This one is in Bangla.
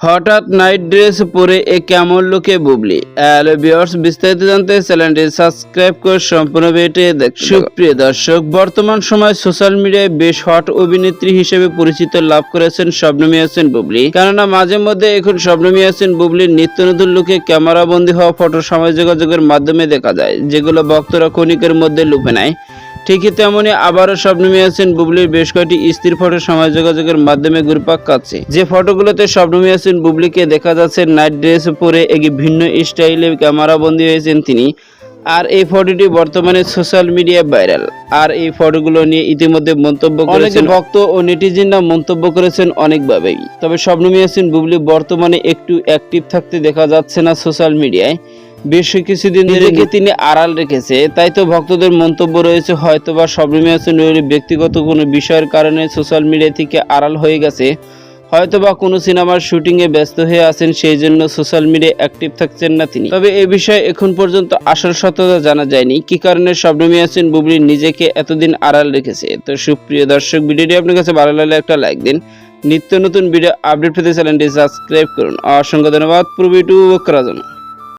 হঠাৎ নাইট ড্রেস পরে কেমন লুকে বুবলি। হ্যালো ভিউয়ার্স, বিস্তারিত জানতে চ্যানেলটি সাবস্ক্রাইব করে সম্পূর্ণ ভিডিওটি দেখুন। সুপ্রিয় দর্শক, বর্তমান সময় সোশ্যাল মিডিয়ায় বেশ হট অভিনেত্রী হিসেবে পরিচিত লাভ করেছেন শবনম ইয়াসমিন বুবলি। কেননা মাঝে মধ্যে এখন শবনম ইয়াসমিন বুবলির নিত্য নতুন লুকে ক্যামেরা বন্দী হওয়া ফটো সামাজিক যোগাযোগের মাধ্যমে দেখা যায়, যেগুলো ভক্তরা ক্ষণিকের মধ্যে লুপে নেয়। ঠিকই তেমনি আবারও শবনম ইয়াসমিন বুবলির বেশ কয়েকটি স্থির ফটো সামাজিক যোগাযোগের মাধ্যমে ঘুরপাক খাচ্ছে। যে ফটোগুলোতে শবনম ইয়াসমিন বুবলিকে দেখা যাচ্ছে নাইট ড্রেস পরে এক ভিন্ন স্টাইলে ক্যামেরা বন্দী হয়েছেন তিনি। আর এই ফটোটি বর্তমানে সোশ্যাল মিডিয়ায় ভাইরাল। আর এই ফটোগুলো নিয়ে ইতিমধ্যে মন্তব্য করেছেন ভক্ত ও নেটিজেনরা, মন্তব্য করেছেন অনেকভাবেই। তবে শবনম ইয়াসমিন বুবলি বর্তমানে একটু অ্যাক্টিভ থাকতে দেখা যাচ্ছে না সোশ্যাল মিডিয়ায়। বেশ কিছুদিন নিজেকে তিনি আড়াল রেখেছে, তাই তো ভক্তদের মন্তব্য রয়েছে হয়তোবা শবনম ইয়াসমিন ব্যক্তিগত কোনো বিষয়ের কারণে সোশ্যাল মিডিয়া থেকে আড়াল হয়ে গেছে, হয়তোবা কোনো সিনেমার শুটিংয়ে ব্যস্ত হয়ে আছেন, সেই জন্য সোশ্যাল মিডিয়ায় অ্যাক্টিভ থাকছেন না তিনি। তবে এ বিষয়ে এখন পর্যন্ত আসল সত্যতা জানা যায়নি কি কারণে শবনম ইয়াসমিন বুবলি নিজেকে এতদিন আড়াল রেখেছে। তো সুপ্রিয় দর্শক, ভিডিওটি আপনার কাছে ভালো লাগলে একটা লাইক দিন। নিত্য নতুন ভিডিও আপডেট পেতে চ্যানেলটি সাবস্ক্রাইব করুন। অসংখ্য ধন্যবাদ পুরো ভিডিও করার জন্য।